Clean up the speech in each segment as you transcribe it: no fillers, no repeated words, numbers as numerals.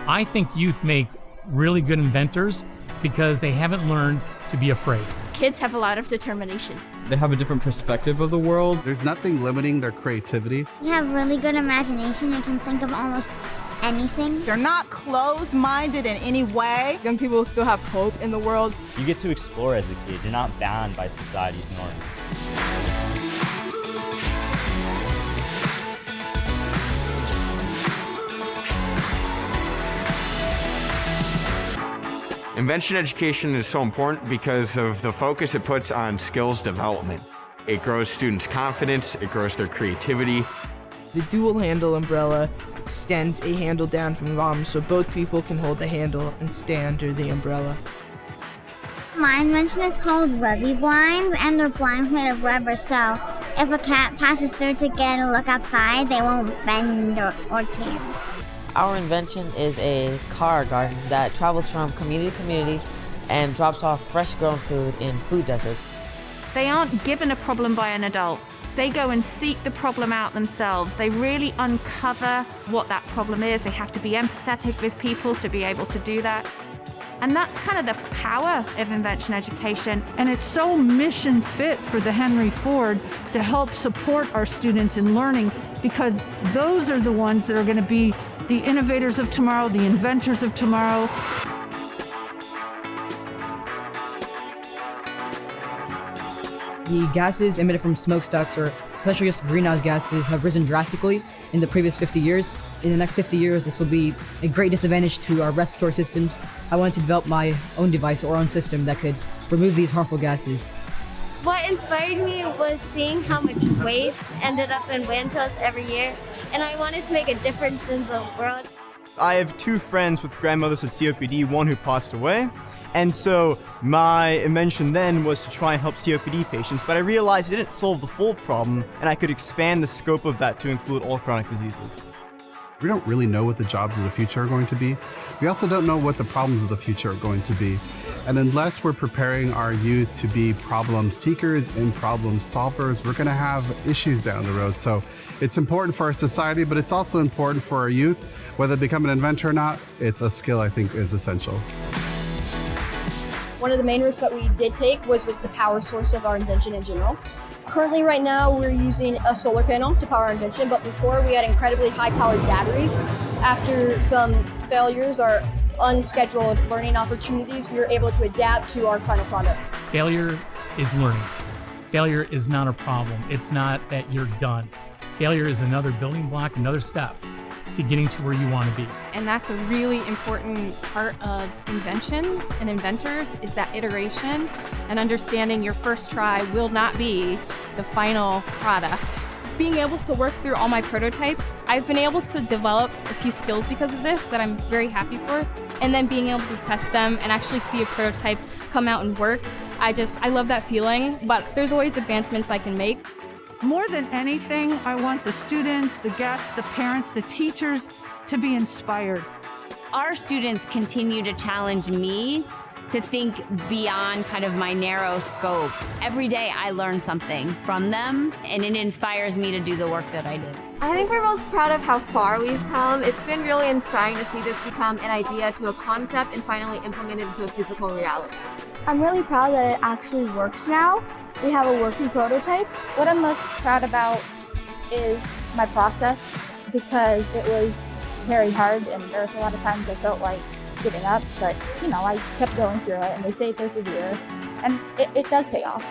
I think youth make really good inventors because they haven't learned to be afraid. Kids have a lot of determination. They have a different perspective of the world. There's nothing limiting their creativity. They have really good imagination. They can think of almost anything. They're not closed-minded in any way. Young people still have hope in the world. You get to explore as a kid. You're not bound by society's norms. Invention education is so important because of the focus it puts on skills development. It grows students' confidence, it grows their creativity. The dual handle umbrella extends a handle down from the bottom so both people can hold the handle and stay under the umbrella. My invention is called rubby blinds, and they're blinds made of rubber, so if a cat passes through to get a look outside, they won't bend or tear. Our invention is a car garden that travels from community to community and drops off fresh grown food in food deserts. They aren't given a problem by an adult. They go and seek the problem out themselves. They really uncover what that problem is. They have to be empathetic with people to be able to do that. And that's kind of the power of invention education. And it's so mission fit for the Henry Ford to help support our students in learning, because those are the ones that are going to be the innovators of tomorrow, the inventors of tomorrow. The gases emitted from smokestacks or pleasurous greenhouse gases have risen drastically in the previous 50 years. In the next 50 years, this will be a great disadvantage to our respiratory systems. I wanted to develop my own device or own system that could remove these harmful gases. What inspired me was seeing how much waste ended up in landfills every year, and I wanted to make a difference in the world. I have two friends with grandmothers with COPD, one who passed away. And so my invention then was to try and help COPD patients, but I realized it didn't solve the full problem, and I could expand the scope of that to include all chronic diseases. We don't really know what the jobs of the future are going to be. We also don't know what the problems of the future are going to be. And unless we're preparing our youth to be problem seekers and problem solvers, we're going to have issues down the road. So it's important for our society, but it's also important for our youth. Whether they become an inventor or not, it's a skill I think is essential. One of the main risks that we did take was with the power source of our invention in general. Currently, right now, we're using a solar panel to power our invention, but before we had incredibly high-powered batteries. After some failures or unscheduled learning opportunities, we were able to adapt to our final product. Failure is learning. Failure is not a problem. It's not that you're done. Failure is another building block, another step to getting to where you want to be. And that's a really important part of inventions and inventors, is that iteration and understanding your first try will not be the final product. Being able to work through all my prototypes, I've been able to develop a few skills because of this that I'm very happy for. And then being able to test them and actually see a prototype come out and work, I love that feeling, but there's always advancements I can make. More than anything, I want the students, the guests, the parents, the teachers to be inspired. Our students continue to challenge me to think beyond kind of my narrow scope. Every day I learn something from them, and it inspires me to do the work that I did. I think we're most proud of how far we've come. It's been really inspiring to see this become an idea to a concept and finally implemented into a physical reality. I'm really proud that it actually works now. We have a working prototype. What I'm most proud about is my process, because it was very hard and there was a lot of times I felt like giving up, but I kept going through it, and they say persevere, and it does pay off.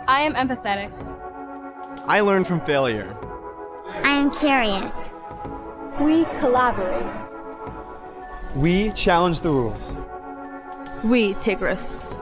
I am empathetic. I learn from failure. I am curious. We collaborate. We challenge the rules. We take risks.